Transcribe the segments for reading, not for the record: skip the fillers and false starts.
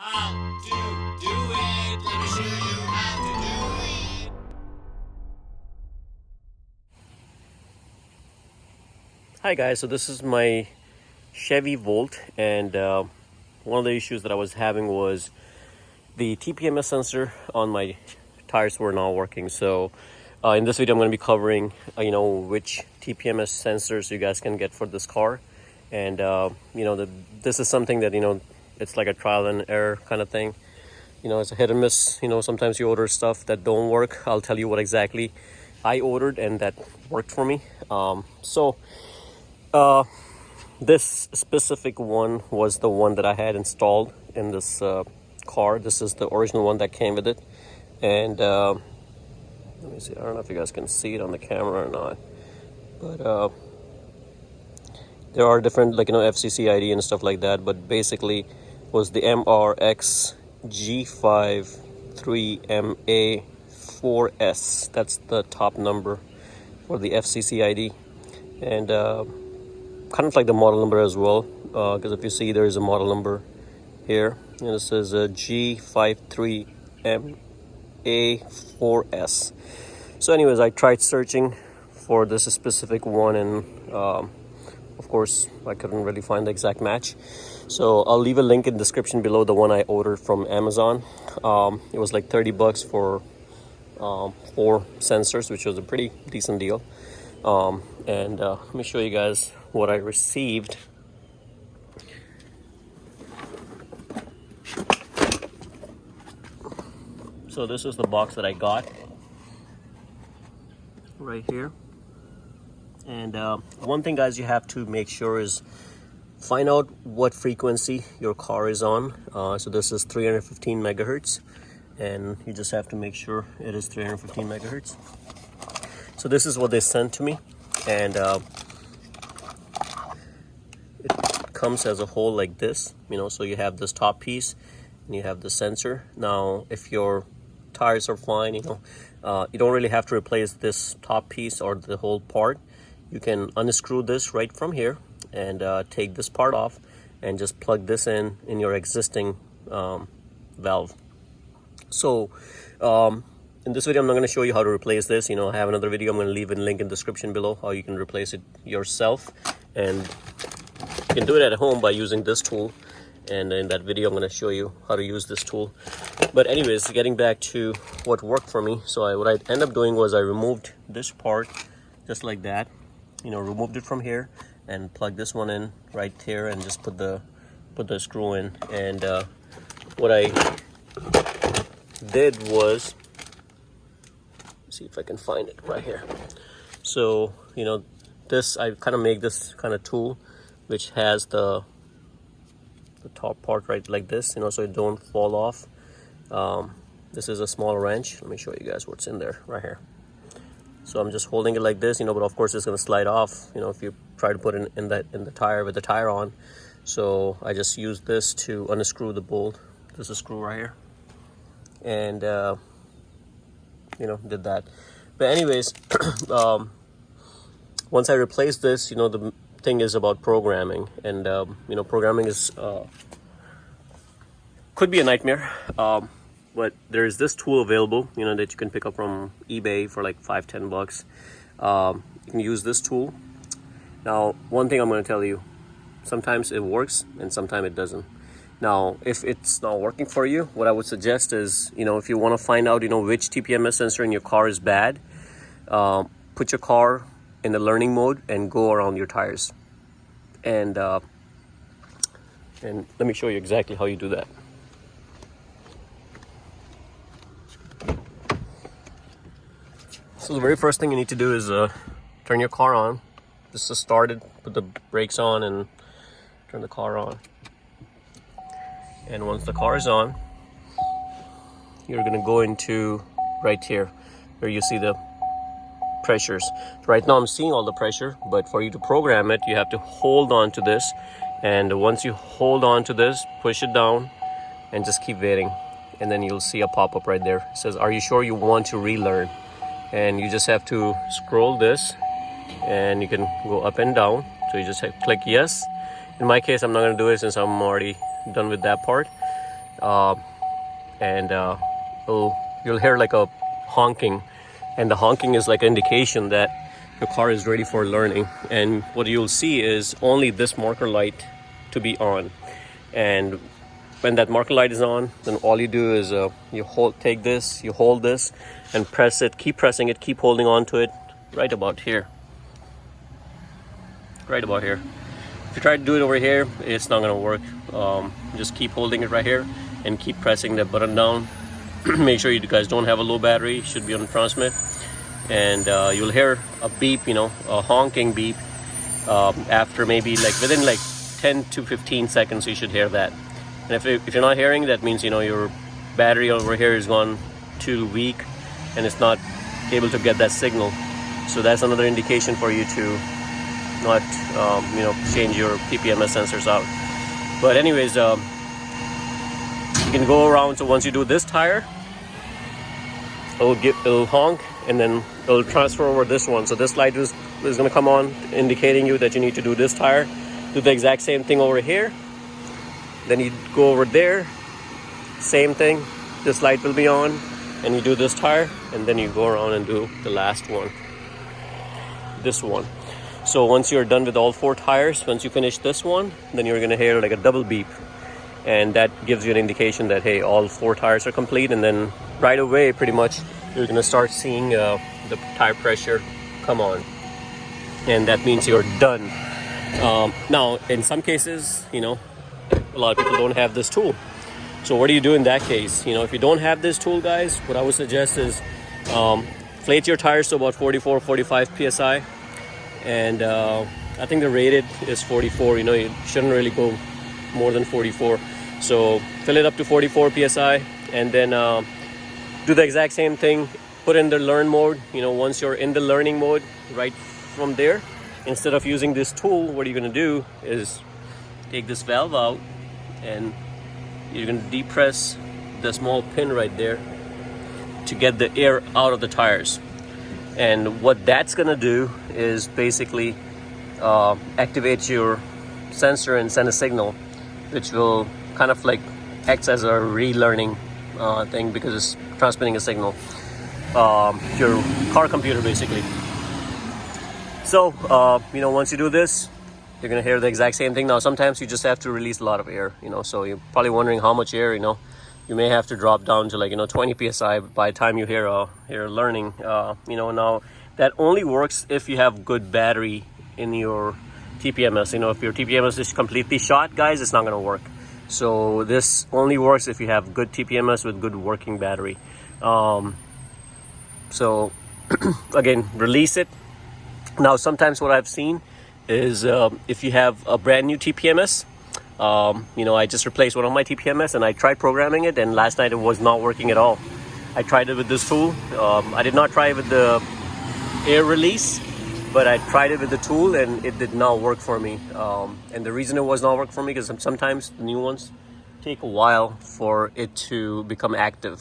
How to do it. Let me show you how to do it. Hi guys, so this is my Chevy Volt, and one of the issues that I was having was the TPMS sensor on my tires were not working. So in this video I'm going to be covering which TPMS sensors you guys can get for this car, and this is something that it's like a trial and error kind of thing. It's a hit and miss. Sometimes you order stuff that don't work. I'll tell you what exactly I ordered and that worked for me. This specific one was the one that I had installed in this car. This is the original one that came with it, and let me see, I don't know if you guys can see it on the camera or not, but there are different, FCC ID and stuff like that, but basically was the MRX G53MA4S. That's the top number for the FCC ID, and kind of like the model number as well, because if you see, there is a model number here, and this is a G53MA4S. So anyways, I tried searching for this specific one, and of course I couldn't really find the exact match. So I'll leave a link in the description below, the one I ordered from Amazon. It was like $30 for 4 sensors, which was a pretty decent deal. And let me show you guys what I received. So this is the box that I got right here. And one thing, guys, you have to make sure is find out what frequency your car is on. So this is 315 megahertz, and you just have to make sure it is 315 megahertz. So this is what they sent to me, and it comes as a whole like this, so you have this top piece and you have the sensor. Now if your tires are fine, you don't really have to replace this top piece or the whole part. You can unscrew this right from here and take this part off and just plug this in your existing valve. So in this video, I'm not going to show you how to replace this. I have another video. I'm going to leave a link in the description below how you can replace it yourself, and you can do it at home by using this tool. And in that video, I'm going to show you how to use this tool. But anyways, getting back to what worked for me. So what I ended up doing was I removed this part just like that. Removed it from here and plugged this one in right here, and just put the screw in. And what I did was, see if I can find it right here. So this, I kind of make this kind of tool which has the top part right like this, so it don't fall off. This is a small wrench. Let me show you guys what's in there right here. So I'm just holding it like this, but of course it's going to slide off, if you try to put it in the tire with the tire on. So I just use this to unscrew the bolt. This is a screw right here, and did that. But anyways, once I replace this, the thing is about programming, and programming is could be a nightmare, but there's this tool available that you can pick up from eBay for like $5-10. You can use this tool. Now, one thing I'm going to tell you, sometimes it works and sometimes it doesn't. Now, if it's not working for you, what I would suggest is, if you want to find out, which TPMS sensor in your car is bad, put your car in the learning mode and go around your tires. And let me show you exactly how you do that. So the very first thing you need to do is turn your car on. This is started, put the brakes on and turn the car on. And once the car is on, you're going to go into right here where you see the pressures. Right now I'm seeing all the pressure, but for you to program it, you have to hold on to this. And once you hold on to this, push it down and just keep waiting. And then you'll see a pop-up right there. It says, are you sure you want to relearn? And you just have to scroll this, and you can go up and down. So you just click yes. In my case, I'm not going to do it since I'm already done with that part. and you'll hear like a honking, and the honking is like an indication that your car is ready for learning. And what you'll see is only this marker light to be on, and when that marker light is on, then all you do is you hold this and press it, keep pressing it, keep holding on to it right about here. If you try to do it over here, it's not going to work. Just keep holding it right here and keep pressing the button down. Make sure you guys don't have a low battery. It should be on the transmit. And you'll hear a beep, a honking beep after maybe within 10 to 15 seconds. You should hear that. And if you're not hearing, that means your battery over here is gone too weak and it's not able to get that signal. So that's another indication for you to not change your TPMS sensors out. But anyways, you can go around. So once you do this tire, it'll honk, and then it'll transfer over this one. So this light is going to come on, indicating you that you need to do this tire. Do the exact same thing over here. Then you go over there, same thing. This light will be on, and you do this tire, and then you go around and do the last one, this one. So once you're done with all 4 tires, once you finish this one, then you're gonna hear like a double beep, and that gives you an indication that, hey, all 4 tires are complete. And then right away, pretty much, you're gonna start seeing the tire pressure come on, and that means you're done. Now, in some cases, a lot of people don't have this tool. So what do you do in that case? If you don't have this tool, guys, what I would suggest is inflate your tires to about 44, 45 psi. And I think the rated is 44. You shouldn't really go more than 44. So fill it up to 44 psi, and then do the exact same thing. Put in the learn mode. Once you're in the learning mode, right from there, instead of using this tool, what you're going to do is take this valve out, and you're going to depress the small pin right there to get the air out of the tires. And what that's going to do is basically activate your sensor and send a signal, which will kind of acts as a relearning thing, because it's transmitting a signal to your car computer basically. So once you do this, you're going to hear the exact same thing. Now sometimes you just have to release a lot of air, so you're probably wondering how much air. You may have to drop down to 20 psi by the time you hear learning. Now that only works if you have good battery in your TPMS. If your TPMS is completely shot, guys, it's not going to work. So this only works if you have good TPMS with good working battery. So again, release it. Now sometimes what I've seen is if you have a brand new TPMS, I just replaced one of my TPMS and I tried programming it, and last night it was not working at all. I tried it with this tool. I did not try it with the air release, but I tried it with the tool and it did not work for me. And the reason it was not working for me because sometimes the new ones take a while for it to become active,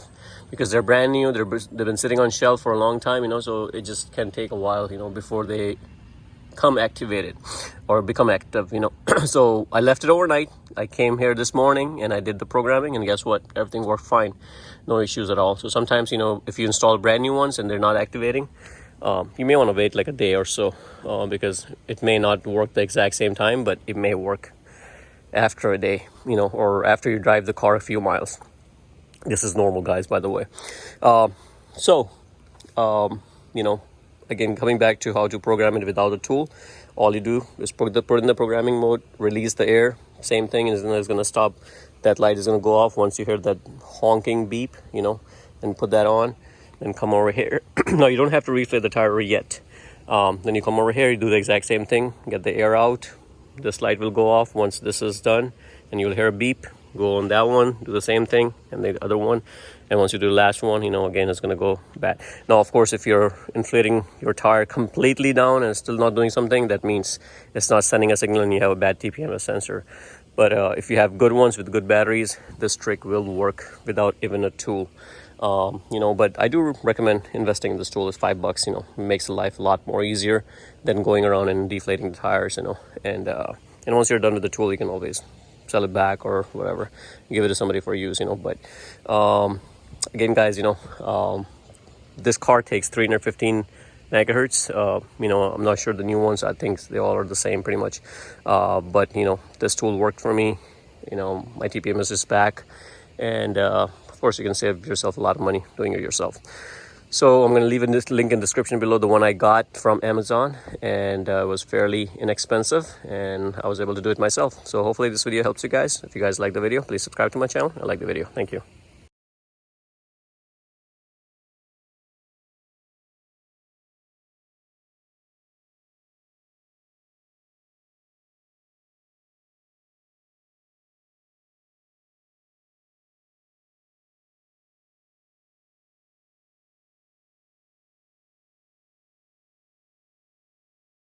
because they're brand new. They've been sitting on shelf for a long time, so it just can take a while, before they come activated or become active. So I left it overnight. I came here this morning and I did the programming, and guess what? Everything worked fine. No issues at all. So sometimes, if you install brand new ones and they're not activating, you may want to wait like a day or so, because it may not work the exact same time, but it may work after a day, or after you drive the car a few miles. This is normal, guys, by the way. Again, coming back to how to program it without a tool, all you do is put in the programming mode, release the air, same thing, and then it's going to stop. That light is going to go off once you hear that honking beep, and put that on. Then come over here. No, you don't have to reflate the tire yet. Then you come over here, you do the exact same thing, get the air out. This light will go off once this is done, and you'll hear a beep. Go on that one, do the same thing, and the other one. And once you do the last one, again, it's going to go bad. Now, of course, if you're inflating your tire completely down and it's still not doing something, that means it's not sending a signal and you have a bad TPMS sensor. But if you have good ones with good batteries, this trick will work without even a tool. But I do recommend investing in this tool. It's $5. It makes life a lot more easier than going around and deflating the tires. And once you're done with the tool, you can always sell it back or whatever, give it to somebody for use, you know. But again, guys, you know, this car takes 315 megahertz. You know, I'm not sure the new ones, I think they all are the same pretty much, but you know, this tool worked for me. You know, my TPMS is back, and of course you can save yourself a lot of money doing it yourself. So I'm going to leave in this link in the description below, the one I got from Amazon, and it was fairly inexpensive, and I was able to do it myself. So hopefully this video helps you guys. If you guys like the video, please subscribe to my channel. I like the video. Thank you.